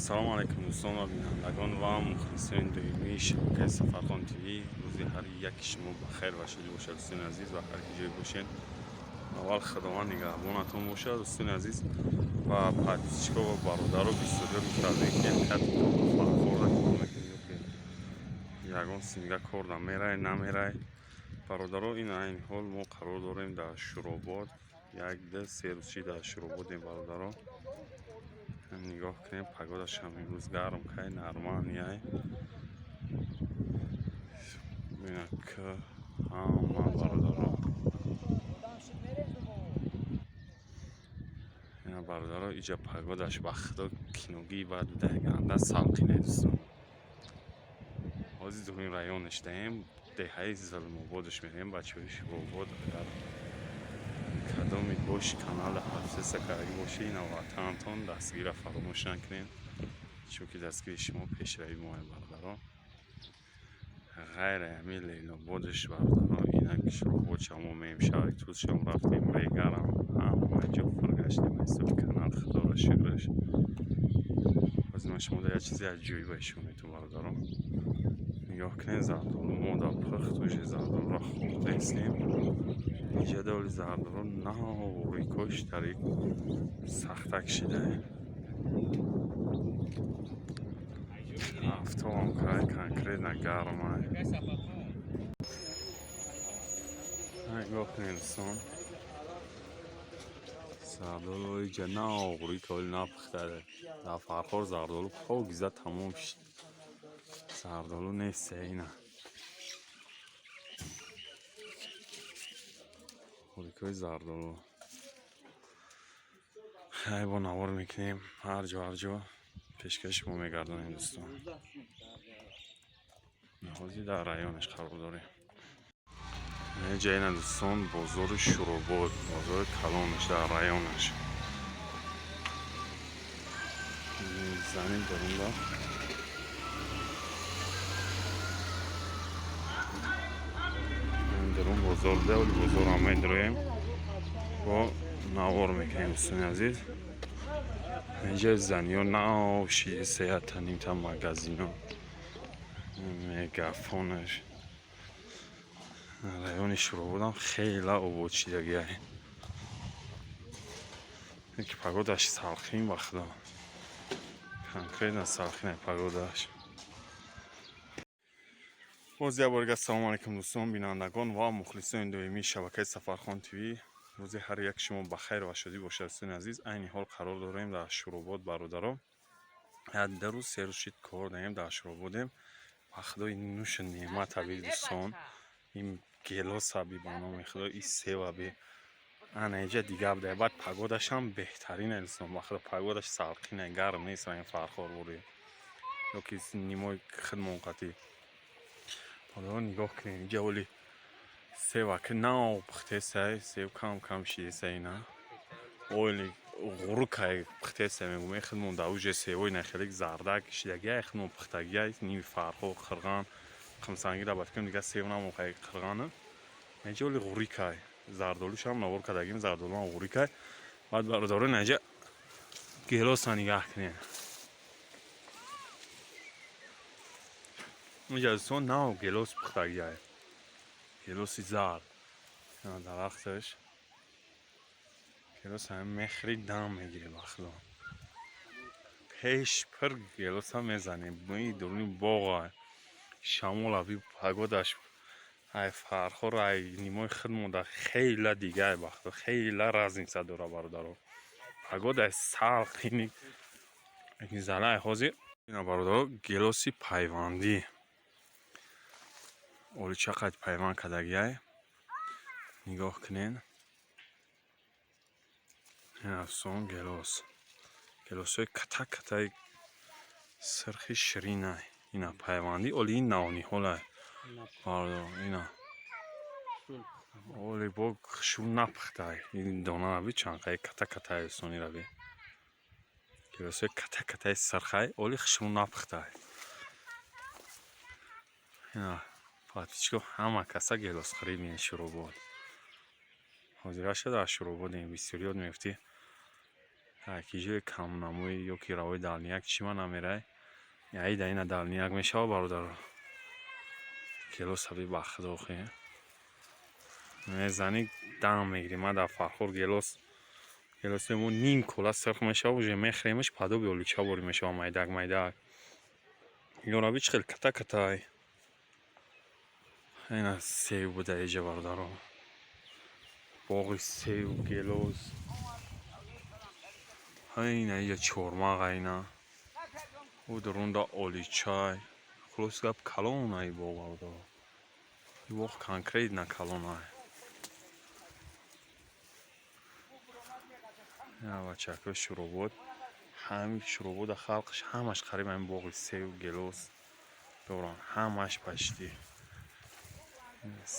سلام علیکم دوستان و بینندگان و مخلصین دویمی شبکه سفرخان تیوی. روزی هر یک شما بخیر و شادی باشد دوستان عزیز و هر کی جای باشین. اول خداوند نگهبانتون باشد دوستان عزیز و پادیچکا و برادر و بسیار می‌کرده که حرکت فرخورده میکنه که یگان سینگا کردم میرای نمیرای برادر. این این حال ما قرار داریم در شوراباد یک ده سه روزی در شوراباد این برادر نگاه کنیم. پگادش هم امروز گرم که نرمانیه بینه که همه برادر اینا برادر ایجا پگادش وقتا کنوگی و دو دهگنده سالقی نیدستم حاضی دورین رایونش دهیم دههای ظلم و بودش میریم بچه هایش با بود اگر کدامی باش کانال حفظ سکرگی باشی اینا وطنتون دستگیر فراموش نکنین چون که دستگیر شما پیش روی ماه برادران غیر امیل اینا بودش برادران اینا شروع شما میم شاید توز شما رفتیم بیگرم همه جا فرگشتیم ایسا کانال خدا را شکرش از من شما در یه چیزی از جوی بایشونی تو برادران نگاه کنین زردالو ما در پخ توش زردالو را خوب دیستیم اینجا دولی زردالو نه و ریکوش تریک سخت کشیده هفته هم که کنکرید نگرمه نگاه کنین دوستان زردالو اینجا نه آغوری که ولی نپخته در فرخور زردالو پاگیزه تمام شد زردالو نیسته اینه خوریکای زردالو خیلی با نوار میکنیم هر جا پیشکش ما میگردانیم دوستان نهازی در رایانش قرار داریم اینجا اینه دوستان بازار شوراباد بازار کلانش در رایانش زنیم داریم با درون بازار ده ولی بازار همه داریم با نوار میکنیم دوستان عزیز اینجا زنی ها ناو شیه سیحت نیم تا مگزین ها میگفونش رایون شروع بودم خیلی عبود شیدگی هایی یکی پگودش سلخیم وقتا کنکرید نه سلخیم پگودش باز یه بارگه سلام علیکم دوستان بینندگان و مخلصین دویمی شبکه سفرخان تیوی. روزی هر یک شما بخیر و شادی باشد دوستان عزیز. این حال قرار داریم در شوراباد برادران در روز سه روز شید کار داریم در شورابادیم و خدای نوش نعمت بی دوستان این گلاس بی بنام خدا این سه بی انا اینجا دیگه بده بعد پگودش هم بهترین انسان و خدا پگودش سالقینه گرم نیست و این فرخور بوری یا که نیمای خدمانقتی حالا نگاه کنین اینجا ولی سه که نه پخته سه کم شیده سه نه ولی غروکای پخته سه میگم خدمون داوج سه وی نخیلی زردک شیدگی خدمون پختگی نیمی فرخو خرگان خمسانگی را باتکن دیگه سه اونم موقعی خرگانه اینجا ولی غوریکای زردالوش هم نوار کدگیم زردالو هم غوریکای بعد برادران اینجا گلاس نگاه کنین اینجا دوستان نه گلاس پختگی های گلاسی زرد درختش گلاس هم مخری دم میگیره بخدا پیش پر گلاس هم میزنیم بایی درونی باغ شمال ابی پگودش ای فرخور ای نیمای خدمون در خیلی دیگه بخدا خیلی رزین صدورا برادرو پگودش سالقینی این زله حاضر اینا برادرو گلاسی پیوندی اولی چقدر پیوند کدگیه نگاه کنین این افسون گلاس های کتک سرخی شرینه اینا پیوندی اولی این نوانی حاله اینا اولی با خشون نپخته این دانه روی چنقه کتک سونی روی گلاس های کتک سرخی اولی خشون نپخته اینا پاتیچکو همه کسا گلاس خرید میه شروع بود حاضره شده از شروع بود این بسیاری یاد میفتی якиҷои камнамӯи ё ки равои далнияк чима намерай яида ина далнияк мешава бародаро гелосаби бахдохе мезани дам мегири ма дар фархор гелосему ним кула сирх мешава уже мехремиш падоби оличавори мешава майдак майдак ёраби чӣ хел ката катай ина сев буда эҷа бародаро боғи сев гелос ина эҷа чормағ ина удурунда оличай хулоси гап калон ай боғ бародаро и боғ конкретна калон ай бачаҳакои шуробот ҳамин шуробота халқаш ҳамаш қариб ҳамин боғи сев гелос доранд ҳамаш пашти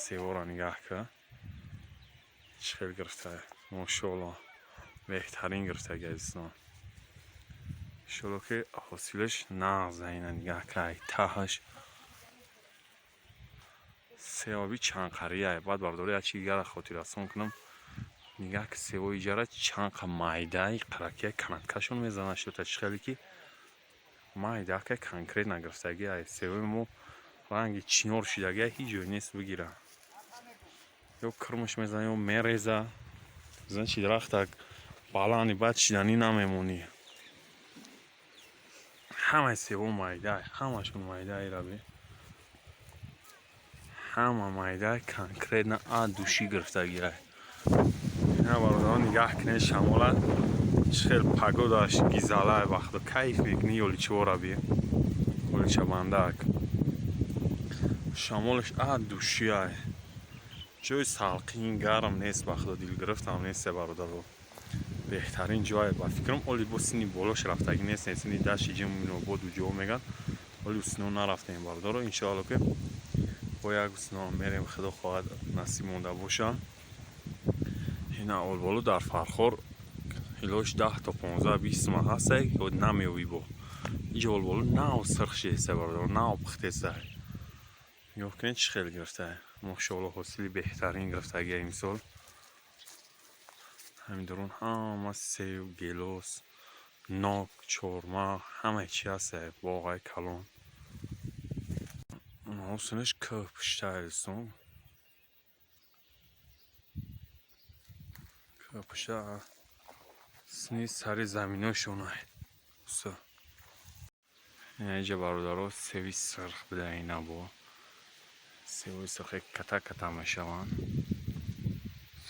севора нигаҳ ка чӣ хел гирифтае мошоалло беҳтарин гирифтаги азизон иншоалло ки ҳосилаш нағза ина нигаҳ кай таҳаш севаби чанқарияй баъд бардори ҳачи дигара хотиррасон кунам нигаҳ ки севои ҷара чанқа майдаи қаракияи канаткашон мезанад шута чӣ хеле ки майдакай конкретна гирифтаги ай севои мо ранги чинор шидагия ҳеҷ ҷой нест бигира ё кирмаш мезана ё мереза зан чи дарахтак баланди баъд чиданӣ намемонӣ ҳамаи сево майдаи ҳамашон майдаи раби ҳама майдаи конкретна адушӣ гирифтагиай ина бародарон нигаҳ кинед шамола чӣ хел пагодаш гизалай вақто кайф мекунӣ ёличаво раби ёличабандак шамолаш адушиай ҷои салқин гарм нест вақто дилгирифтам несте бародаро беҳтарин ҷое ба фикрам оли бо синни болош рафтагӣ нест синни дашти ҷиму минободу ҷо меган оли уснон нарафтем бародаро иншоалло ки бо як уснон мерем худо хоҳад насиб монда боша ина олболу дар фархор илош 10 то 15 20 ма ҳастай ё намеёбӣ бо иҷа олболу нав сирх шидестай бародаро нав пухтестай ё кинед чӣ хел гирифтай мошоалло ҳосили беҳтарин гирифтагия имсол ҳамин дурун ҳама сев гелос нок чормағ ҳамаи чи ҳастай боғай калон ҳосинаш кӯҳ пуштай дӯстон кӯҳ пушта синни сари заминошонай инаиҷа бародаро севи сирх буда ина бо севои сирхе ката ката мешаванд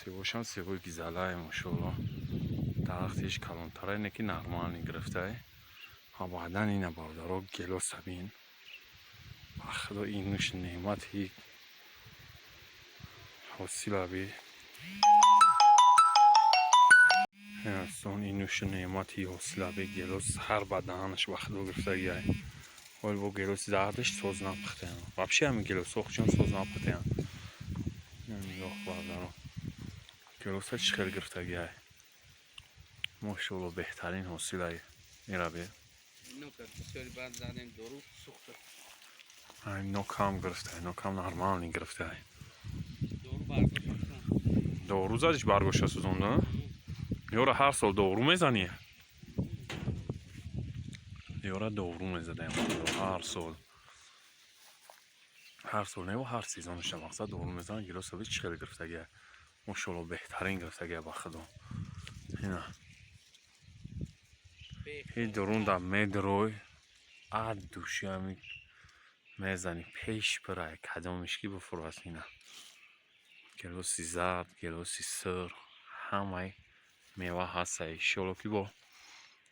севошам севои гизалае мошоалло дарахтиш калонтара ине ки нормални гирифтай ва баъдан ина бародаро гелоса бин ба худо ин нӯш неъмати ҳосилаби сон ин нӯшу неъмати ҳосилаби гелос ҳар ба даҳанаш ба худо гирифтагиай оли бо гелоси дардаш соз напухтаям вообще ҳамин гелосо хучон соз напухтаям нигоҳ бардаро гелоса чӣ хел гирифтагиай мошоалло беҳтарин ҳосилай мерабе нокам гирифтай нокам нормални гирифтай дору задиш баргоша сӯзонда ёра ҳар сол дору мезанӣ ёра дору мезадаям ҳар сол не бо ҳар сезонаша мақсад дору мезана гилосаби чӣ хел гирифтагия мошоалло беҳтарин гирифтагия ба худо ина ҳеҷ дурунда медрой ад душами мезани пеш пирай кадомишки буфурвас ина гелоси зард гелоси сир ҳамаи мева ҳастай иншоалло ки бо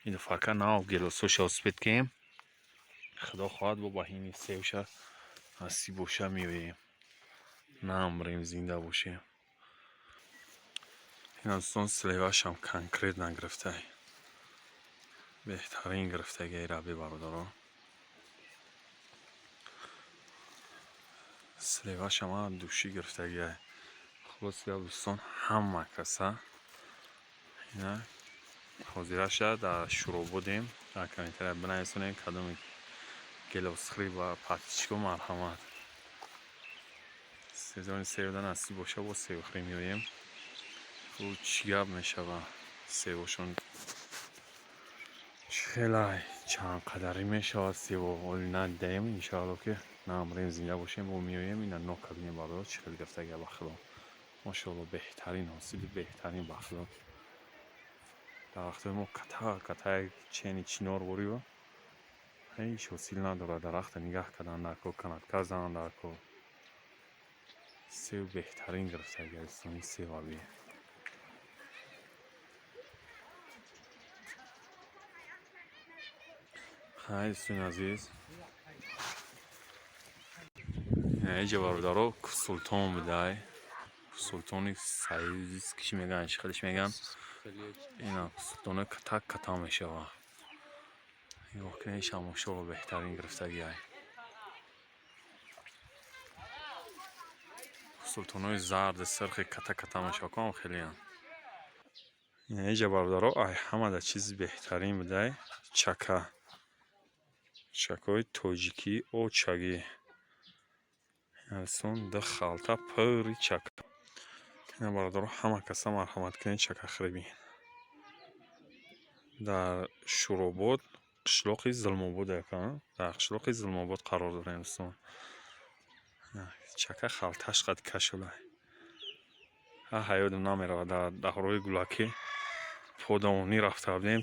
ин фарка нав гелосоша успед кем худо хоҳад бо ба ҳини севша насиб боша меоем намрем зинда бошем ина дӯстон сливашам конкретна гирифтай беҳтарин гирифтагиай раби бародаро сливашам душӣ гирифтагиай хулоси гап дӯстон ҳама каса ина ҳозираша дар шурободем дар комментария бинависонем кадоми гелосхӯри ва патичко марҳамат сезони севда насиб боша бо севхӯрӣ меоем чӣ гап мешава севошон خیلی چند قدری میشه سیو ولی نه دیم انشاءالله که نامریم زنده باشیم و میایم این نو کبینیم بالا چخیل گرفته گه بخلا ماشاءالله بهترین حاصل بهترین بخلا درخت ما کتا چینی چینار بوری و هیچ حاصل نداره درخت نگاه کردن نکو کنات زنان نکو سیو بهترین گرفته گه استانی سیو آبی خیلی دوستان عزیز اینجا برادرها سلطان بودای سلطانی سایز کشی میگن خیلیش میگن اینا سلطانه کتا میشه و این واکنش هم شو بهترین گرفتگی های سلطانای زرد سرخ کتا میشه کنم خیلی هم اینجا برادرها ای همه در چیز بهترین بودای چکای توجیکی او چگی الان ده خالتا پری چک که برادرها همه کسا مرحمت کنین چک خریبی در شروبات قشلاقی ظلم‌آباد یکم در قشلاقی ظلم‌آباد قرار داریم دوستان چکه خالتاش قد کشوله ها یادم نمیره در دهروی گلاکی پودمونی رفته بودیم